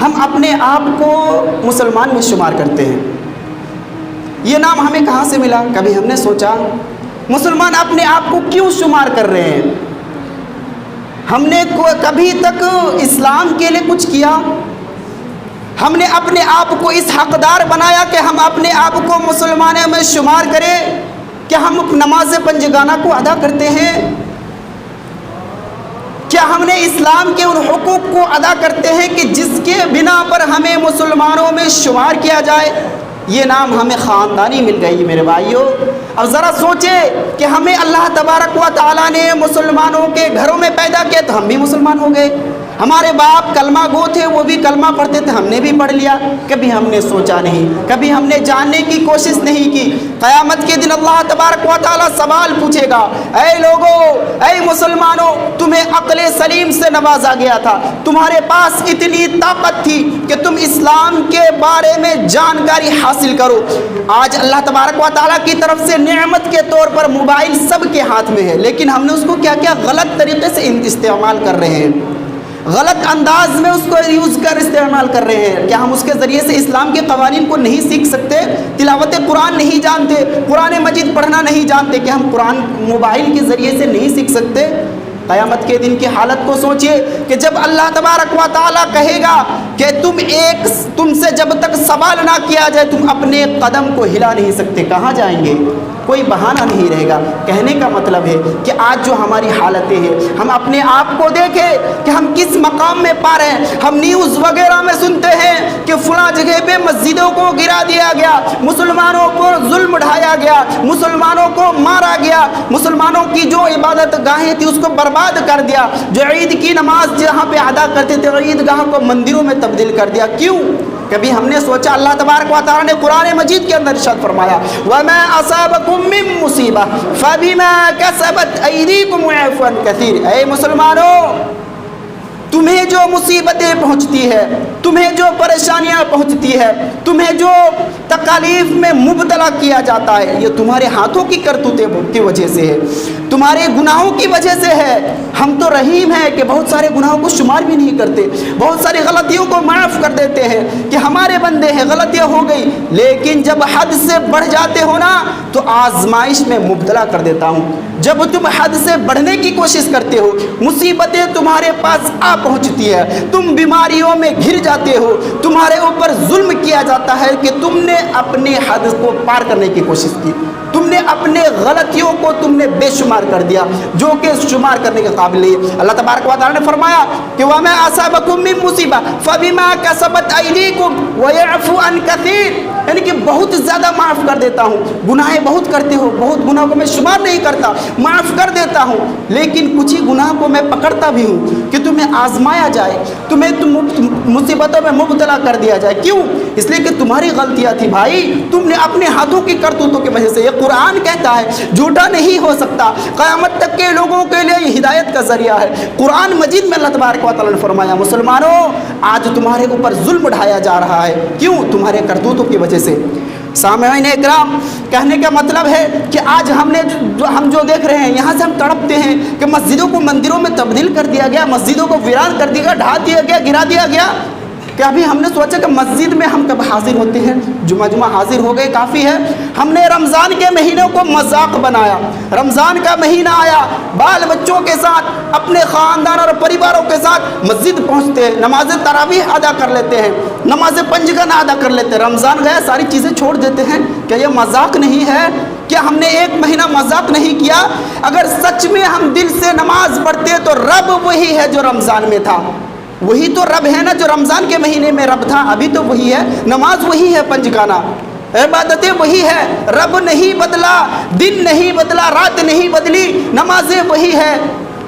ہم اپنے آپ کو مسلمان میں شمار کرتے ہیں۔ یہ نام ہمیں کہاں سے ملا؟ کبھی ہم نے سوچا مسلمان اپنے آپ کو کیوں شمار کر رہے ہیں؟ ہم نے کبھی تک اسلام کے لیے کچھ کیا؟ ہم نے اپنے آپ کو اس حقدار بنایا کہ ہم اپنے آپ کو مسلمانوں میں شمار کریں کہ ہم نماز پنجگانہ کو ادا کرتے ہیں؟ کیا ہم نے اسلام کے ان حقوق کو ادا کرتے ہیں کہ جس کے بنا پر ہمیں مسلمانوں میں شمار کیا جائے؟ یہ نام ہمیں خاندانی مل گئی میرے بھائیوں۔ اب ذرا سوچیں کہ ہمیں اللہ تبارک و تعالیٰ نے مسلمانوں کے گھروں میں پیدا کیا تو ہم بھی مسلمان ہو گئے۔ ہمارے باپ کلمہ گو تھے، وہ بھی کلمہ پڑھتے تھے، ہم نے بھی پڑھ لیا۔ کبھی ہم نے سوچا نہیں، کبھی ہم نے جاننے کی کوشش نہیں کی۔ قیامت کے دن اللہ تبارک و تعالیٰ سوال پوچھے گا، اے لوگو، اے مسلمانوں، تمہیں عقل سلیم سے نوازا گیا تھا، تمہارے پاس اتنی طاقت تھی کہ تم اسلام کے بارے میں جانکاری حاصل کرو۔ آج اللہ تبارک و تعالیٰ کی طرف سے نعمت کے طور پر موبائل سب کے ہاتھ میں ہے، لیکن ہم نے اس کو کیا غلط طریقے سے استعمال کر رہے ہیں، غلط انداز میں اس کو یوز کر استعمال کر رہے ہیں۔ کیا ہم اس کے ذریعے سے اسلام کے قوانین کو نہیں سیکھ سکتے؟ تلاوت قرآن نہیں جانتے، قرآن مجید پڑھنا نہیں جانتے، کہ ہم قرآن موبائل کے ذریعے سے نہیں سیکھ سکتے؟ قیامت کے دن کی حالت کو سوچئے کہ جب اللہ تبارک و تعالیٰ کہے گا کہ تم سے جب تک سوال نہ کیا جائے تم اپنے قدم کو ہلا نہیں سکتے، کہاں جائیں گے؟ کوئی بہانہ نہیں رہے گا۔ کہنے کا مطلب ہے کہ آج جو ہماری حالتیں ہیں، ہم اپنے آپ کو دیکھیں کہ ہم کس مقام میں پا رہے ہیں۔ ہم نیوز وغیرہ میں سنتے ہیں کہ فلاں جگہ پہ مسجدوں کو گرا دیا گیا، مسلمانوں کو ظلم ڈھایا گیا، مسلمانوں کو مارا گیا، مسلمانوں کی جو عبادت گاہیں تھی اس کو برباد کر دیا، جو عید کی نماز جہاں پہ ادا کرتے تھے عید گاہ کو مندروں میں تبدیل کر دیا۔ کیوں؟ کبھی ہم نے سوچا؟ اللہ تبارک و تعالیٰ نے قرآن مجید کے اندر ارشاد فرمایا، وَمَا أَصَابَكُم مِّن مُّصِيبَةٍ فَبِمَا كَسَبَتْ أَيْدِيكُمْ وَيَعْفُو عَن كَثِيرٍ۔ اے مسلمانوں، تمہیں جو مصیبتیں پہنچتی ہے، تمہیں جو پریشانیاں پہنچتی ہے، تمہیں جو تکالیف میں مبتلا کیا جاتا ہے، یہ تمہارے ہاتھوں کی کرتوتیں کی وجہ سے ہے، تمہارے گناہوں کی وجہ سے ہے۔ ہم تو رحیم ہیں کہ بہت سارے گناہوں کو شمار بھی نہیں کرتے، بہت ساری غلطیوں کو معاف کر دیتے ہیں کہ ہمارے بندے ہیں، غلطیاں ہو گئی، لیکن جب حد سے بڑھ جاتے ہو نا تو آزمائش میں مبتلا کر دیتا ہوں۔ جب تم حد سے بڑھنے کی کوشش کرتے ہو، مصیبتیں تمہارے پاس آ پہنچتی ہے، تم بیماریوں میں گھر جاتے ہو، تمہارے اوپر ظلم کیا جاتا ہے کہ تم نے اپنے حد کو پار کرنے کی کوشش کی، تم نے اپنے غلطیوں کو تم نے بے شمار کر دیا جو کہ شمار کرنے کے قابل نہیں۔ اللہ تبارک و تعالیٰ نے فرمایا کہ وَمَا أَصَابَكُم مِّن مُّصِيبَةٍ فَبِمَا كَسَبَتْ أَيْدِيكُمْ وَيَعْفُو عَن كَثِيرٍ، یعنی کہ بہت زیادہ معاف کر دیتا ہوں۔ گناہیں بہت کرتے ہو، بہت گناہوں کو میں شمار نہیں کرتا، معاف کر دیتا ہوں، لیکن کچھ ہی گناہ کو میں پکڑتا بھی ہوں کہ تمہیں آزمایا جائے، تمہیں مصیبتوں میں مبتلا کر دیا جائے۔ کیوں؟ اس لیے کہ تمہاری غلطیاں تھی بھائی، تم نے اپنے ہاتھوں کی کرتوتوں کی وجہ سے۔ یہ قرآن کہتا ہے، جھوٹا نہیں ہو سکتا، قیامت تک کے لوگوں کے لیے یہ ہدایت کا ذریعہ ہے۔ قرآن مجید میں اللہ تبارک و تعالیٰ نے فرمایا، مسلمانوں آج تمہارے اوپر ظلم ڈھایا جا رہا ہے، کیوں؟ تمہارے کرتوتوں کی وجہ سے۔ سامعین اکرام، کہنے کا مطلب ہے کہ آج ہم جو دیکھ رہے ہیں، یہاں سے ہم تڑپتے ہیں کہ مسجدوں کو مندروں میں تبدیل کر دیا گیا، مسجدوں کو ویران کر دیا گیا، ڈھا دیا گیا، گرا دیا گیا۔ کہ ابھی ہم نے سوچا کہ مسجد میں ہم کب حاضر ہوتے ہیں؟ جمعہ حاضر ہو گئے کافی ہے۔ ہم نے رمضان کے مہینوں کو مذاق بنایا، رمضان کا مہینہ آیا، بال بچوں کے ساتھ، اپنے خاندان اور پریواروں کے ساتھ مسجد پہنچتے ہیں، نماز تراویح ادا کر لیتے ہیں، نماز پنجگانہ ادا کر لیتے ہیں۔ رمضان گیا، ساری چیزیں چھوڑ دیتے ہیں۔ کیا یہ مذاق نہیں ہے؟ کیا ہم نے ایک مہینہ مذاق نہیں کیا؟ اگر سچ میں ہم دل سے نماز پڑھتے تو رب وہی ہے جو رمضان میں تھا، وہی تو رب ہے نا جو رمضان کے مہینے میں رب تھا، ابھی تو وہی ہے، نماز وہی ہے، پنجگانہ عبادتیں وہی ہے، رب نہیں بدلا، دن نہیں بدلا، رات نہیں بدلی، نمازیں وہی ہے۔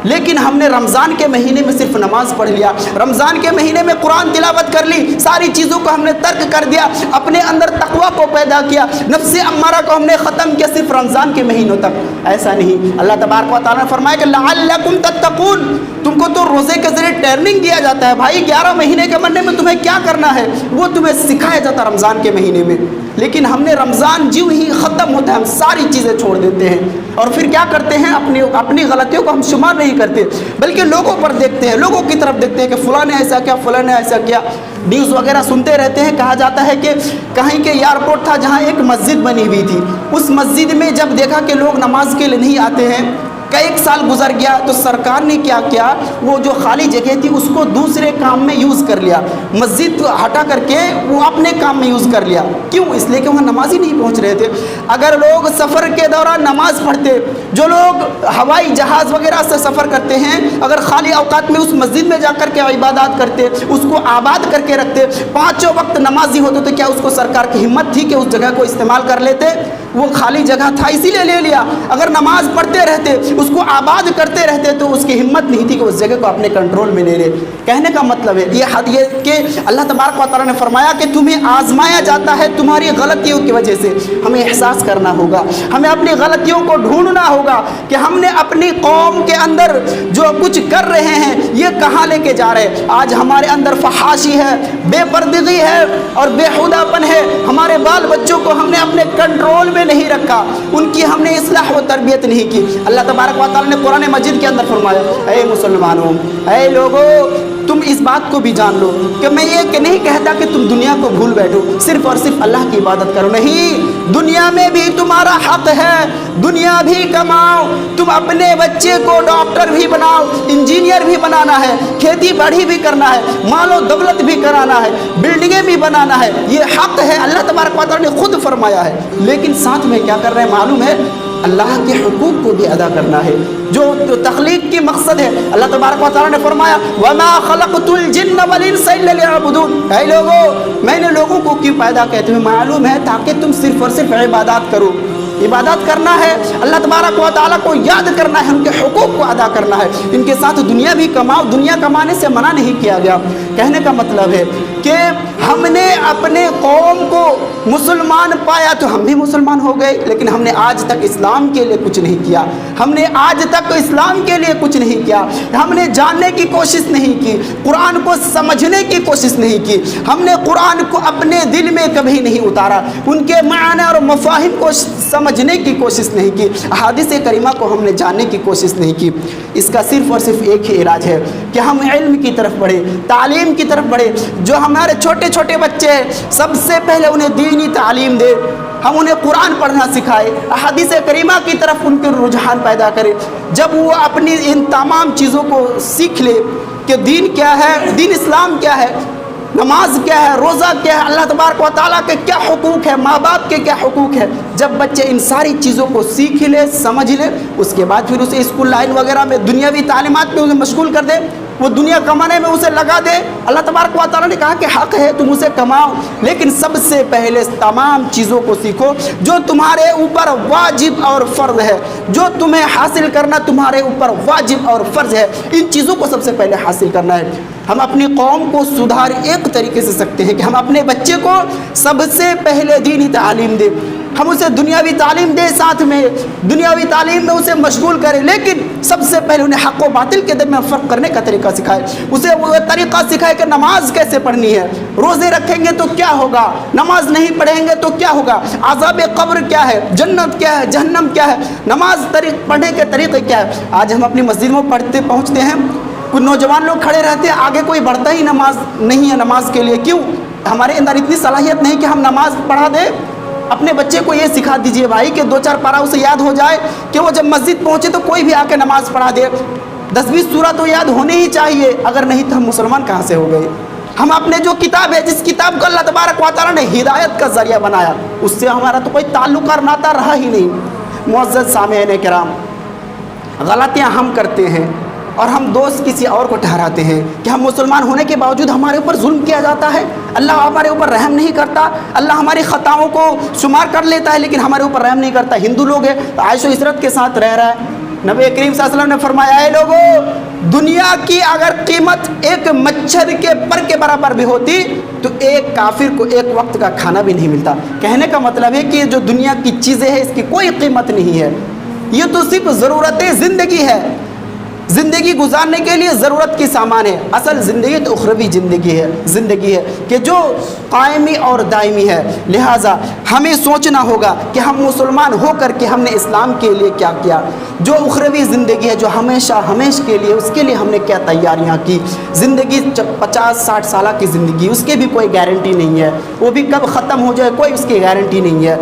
لیکن ہم نے رمضان کے مہینے میں صرف نماز پڑھ لیا، رمضان کے مہینے میں قرآن تلاوت کر لی، ساری چیزوں کو ہم نے ترک کر دیا، اپنے اندر تقویٰ کو پیدا کیا، نفس امارہ کو ہم نے ختم کیا صرف رمضان کے مہینوں تک۔ ایسا نہیں، اللہ تبارک و تعالیٰ نے فرمایا کہ لعلکم تتقون، تم کو تو روزے کے ذریعے ٹریننگ دیا جاتا ہے بھائی، 11 مہینے کے مہینے میں تمہیں کیا کرنا ہے وہ تمہیں سکھایا جاتا ہے رمضان کے مہینے میں، لیکن ہم نے رمضان جو ہی ختم ہوتا ہے ہم ساری چیزیں چھوڑ دیتے ہیں، اور پھر کیا کرتے ہیں، اپنی غلطیوں کو ہم شمار نہیں کرتے، بلکہ لوگوں پر دیکھتے ہیں، لوگوں کی طرف دیکھتے ہیں کہ فلاں نے ایسا کیا، فلاں نے ایسا کیا۔ نیوز وغیرہ سنتے رہتے ہیں، کہا جاتا ہے کہ کہیں کے ایئرپورٹ تھا جہاں ایک مسجد بنی ہوئی تھی، اس مسجد میں جب دیکھا کہ لوگ نماز کے لیے نہیں آتے ہیں، کا 1 سال گزر گیا تو سرکار نے کیا کیا، وہ جو خالی جگہ تھی اس کو دوسرے کام میں یوز کر لیا، مسجد ہٹا کر کے وہ اپنے کام میں یوز کر لیا۔ کیوں؟ اس لیے کہ وہاں نماز ہی نہیں پہنچ رہے تھے۔ اگر لوگ سفر کے دوران نماز پڑھتے، جو لوگ ہوائی جہاز وغیرہ سے سفر کرتے ہیں، اگر خالی اوقات میں اس مسجد میں جا کر کے عبادات کرتے، اس کو آباد کر کے رکھتے، 5 وقت نمازی ہوتے، تو کیا اس کو سرکار کی ہمت تھی کہ اس جگہ کو استعمال کر لیتے؟ وہ خالی جگہ تھا اسی لیے لے لیا۔ اگر نماز پڑھتے رہتے، اس کو آباد کرتے رہتے، تو اس کی ہمت نہیں تھی کہ اس جگہ کو اپنے کنٹرول میں لے لے۔ کہنے کا مطلب ہے یہ کہ اللہ تبارک و تعالیٰ نے فرمایا کہ تمہیں آزمایا جاتا ہے تمہاری غلطیوں کی وجہ سے۔ ہمیں احساس کرنا ہوگا، ہمیں اپنی غلطیوں کو ڈھونڈنا ہوگا کہ ہم نے اپنی قوم کے اندر جو کچھ کر رہے ہیں یہ کہاں لے کے جا رہے ہیں۔ آج ہمارے اندر فحاشی ہے، بے پردگی ہے اور بے ہودہ پن ہے۔ ہمارے بال بچوں کو ہم نے اپنے کنٹرول میں نہیں رکھا، ان کی ہم نے اصلاح و تربیت نہیں کی۔ اللہ تبارک و تعالیٰ نے قرآن مجید کے اندر فرمایا، اے مسلمانوں، اے لوگو، تم اس بات کو بھی جان لو کہ میں یہ کہ نہیں کہتا کہ تم دنیا کو بھول بیٹھو، صرف اور صرف اللہ کی عبادت کرو، نہیں، دنیا میں بھی تمہارا حق ہے، دنیا بھی کماؤ، تم اپنے بچے کو ڈاکٹر بھی بناؤ، انجینئر بھی بنانا ہے، کھیتی باڑی بھی کرنا ہے، مال و دولت بھی کرانا ہے، بلڈنگیں بھی بنانا ہے، یہ حق ہے، اللہ تبارک و تعالیٰ نے خود فرمایا ہے۔ لیکن ساتھ میں کیا کر رہے ہیں معلوم ہے؟ اللہ کے حقوق کو بھی ادا کرنا ہے، جو تخلیق کی مقصد ہے۔ اللہ تبارک و تعالیٰ نے فرمایا وَمَا خَلَقْتُ الْجِنَّ وَالْإِنسَ إِلَّا لِيَعْبُدُونِ، اے لوگو، میں نے لوگوں کو کیوں پیدا کیا؟ تمہیں معلوم ہے تاکہ تم صرف اور صرف عبادات کرو۔ عبادت کرنا ہے، اللہ تبارک و تعالیٰ کو یاد کرنا ہے، ان کے حقوق کو ادا کرنا ہے، ان کے ساتھ دنیا بھی کماؤ، دنیا کمانے سے منع نہیں کیا گیا۔ کہنے کا مطلب ہے کہ ہم نے اپنے قوم کو مسلمان پایا تو ہم بھی مسلمان ہو گئے، لیکن ہم نے آج تک اسلام کے لیے کچھ نہیں کیا، ہم نے آج تک اسلام کے لیے کچھ نہیں کیا، ہم نے جاننے کی کوشش نہیں کی، قرآن کو سمجھنے کی کوشش نہیں کی، ہم نے قرآن کو اپنے دل میں کبھی نہیں اتارا، ان کے معنی اور مفاہیم کو سمجھنے کی کوشش نہیں کی، احادیث کریمہ کو ہم نے جاننے کی کوشش نہیں کی۔ اس کا صرف اور صرف ایک ہی علاج ہے کہ ہم علم کی طرف بڑھیں، تعلیم کی طرف بڑھیں۔ جو ہمارے چھوٹے چھوٹے بچے ہیں سب سے پہلے انہیں دینی تعلیم دے، ہم انہیں قرآن پڑھنا سکھائے، احادیث کریمہ کی طرف ان کے رجحان پیدا کرے۔ جب وہ اپنی ان تمام چیزوں کو سیکھ لے کہ دین کیا ہے، دین اسلام کیا ہے، نماز کیا ہے، روزہ کیا ہے، اللہ تبارک و تعالیٰ کے کیا حقوق ہے، ماں باپ کے کیا حقوق ہے، جب بچے ان ساری چیزوں کو سیکھ لے، سمجھ لے، اس کے بعد پھر اسے اسکول لائن وغیرہ میں دنیاوی تعلیمات میں اسے مشغول کر دے، وہ دنیا کمانے میں اسے لگا دے۔ اللہ تبارک و تعالیٰ نے کہا کہ حق ہے تم اسے کماؤ، لیکن سب سے پہلے تمام چیزوں کو سیکھو جو تمہارے اوپر واجب اور فرض ہے، جو تمہیں حاصل کرنا تمہارے اوپر واجب اور فرض ہے، ان چیزوں کو سب سے پہلے حاصل کرنا ہے۔ ہم اپنی قوم کو سدھار ایک طریقے سے سکتے ہیں کہ ہم اپنے بچے کو سب سے پہلے دینی تعلیم دیں، ہم اسے دنیاوی تعلیم دیں، ساتھ میں دنیاوی تعلیم میں اسے مشغول کریں، لیکن سب سے پہلے انہیں حق و باطل کے درمیان فرق کرنے کا طریقہ سکھائے، اسے وہ طریقہ سکھائے کہ نماز کیسے پڑھنی ہے، روزے رکھیں گے تو کیا ہوگا، نماز نہیں پڑھیں گے تو کیا ہوگا، عذاب قبر کیا ہے، جنت کیا ہے، جہنم کیا ہے، نماز پڑھنے کے طریقے کیا ہے۔ آج ہم اپنی مسجد میں پڑھتے پہنچتے ہیں، کچھ نوجوان لوگ کھڑے رہتے ہیں، آگے کوئی بڑھتا ہی نماز نہیں ہے نماز کے لیے۔ کیوں؟ ہمارے اندر اتنی صلاحیت نہیں کہ ہم نماز پڑھا دیں۔ اپنے بچے کو یہ سکھا دیجئے بھائی کہ 2-4 پارا اسے یاد ہو جائے کہ وہ جب مسجد پہنچے تو کوئی بھی آ کے نماز پڑھا دے، 10-20 سورہ تو یاد ہونے ہی چاہیے، اگر نہیں تو ہم مسلمان کہاں سے ہو گئے۔ ہم اپنے جو کتاب ہے، جس کتاب کو اللہ تبارک و تعالیٰ نے ہدایت کا ذریعہ بنایا، اس سے ہمارا تو کوئی تعلق اور ناطہ رہا ہی نہیں۔ معزز سامعین کرام، غلطیاں ہم کرتے ہیں اور ہم دوست کسی اور کو ٹھہراتے ہیں کہ ہم مسلمان ہونے کے باوجود ہمارے اوپر ظلم کیا جاتا ہے، اللہ ہمارے اوپر رحم نہیں کرتا، اللہ ہماری خطاؤں کو شمار کر لیتا ہے لیکن ہمارے اوپر رحم نہیں کرتا۔ ہندو لوگ ہیں تو عیش و عشرت کے ساتھ رہ رہا ہے۔ نبی کریم صلی اللہ علیہ وسلم نے فرمایا، اے لوگوں، دنیا کی اگر قیمت ایک مچھر کے پر کے برابر بھی ہوتی تو ایک کافر کو ایک وقت کا کھانا بھی نہیں ملتا۔ کہنے کا مطلب ہے کہ جو دنیا کی چیزیں ہیں اس کی کوئی قیمت نہیں ہے، یہ تو صرف ضرورت زندگی ہے۔ زندگی گزارنے کے لیے ضرورت کی سامان ہے. اصل زندگی تو اخروی زندگی ہے کہ جو قائمی اور دائمی ہے. لہٰذا ہمیں سوچنا ہوگا کہ ہم مسلمان ہو کر کے ہم نے اسلام کے لیے کیا کیا. جو اخروی زندگی ہے جو ہمیشہ کے لیے, اس کے لیے ہم نے کیا تیاریاں کی. زندگی 50-60 سالہ کی زندگی, اس کی بھی کوئی گارنٹی نہیں ہے, وہ بھی کب ختم ہو جائے کوئی اس کی گارنٹی نہیں ہے.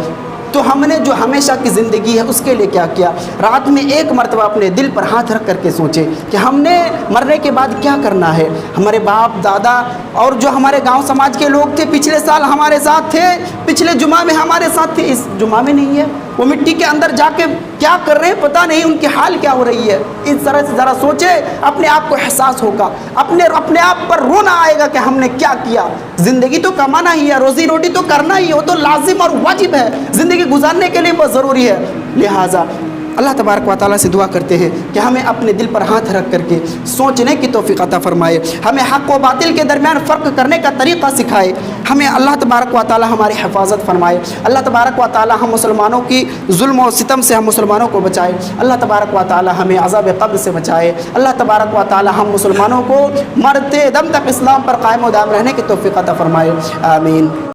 تو ہم نے جو ہمیشہ کی زندگی ہے اس کے لیے کیا کیا. رات میں ایک مرتبہ اپنے دل پر ہاتھ رکھ کر کے سوچے کہ ہم نے مرنے کے بعد کیا کرنا ہے. ہمارے باپ دادا اور جو ہمارے گاؤں سماج کے لوگ تھے پچھلے سال ہمارے ساتھ تھے, پچھلے جمعہ میں ہمارے ساتھ تھے, اس جمعہ میں نہیں ہے. وہ مٹی کے اندر جا کے کیا کر رہے ہیں پتہ نہیں, ان کی حال کیا ہو رہی ہے. اس طرح سے ذرا سوچے, اپنے آپ کو احساس ہوگا, اپنے آپ پر رونا آئے گا کہ ہم نے کیا کیا. زندگی تو کمانا ہی ہے, روزی روٹی تو کرنا ہی ہے, وہ تو لازم اور واجب ہے, زندگی گزارنے کے لیے بہت ضروری ہے. لہٰذا اللہ تبارک و تعالیٰ سے دعا کرتے ہیں کہ ہمیں اپنے دل پر ہاتھ رکھ کر کے سوچنے کی توفیق عطا فرمائے, ہمیں حق و باطل کے درمیان فرق کرنے کا طریقہ سکھائے, ہمیں اللہ تبارک و تعالیٰ ہماری حفاظت فرمائے. اللہ تبارک و تعالیٰ ہم مسلمانوں کی ظلم و ستم سے ہم مسلمانوں کو بچائے. اللہ تبارک و تعالیٰ ہمیں عذاب قبر سے بچائے. اللہ تبارک و تعالیٰ ہم مسلمانوں کو مرتے دم تک اسلام پر قائم و دائم رہنے کی توفیق عطا فرمائے. آمین.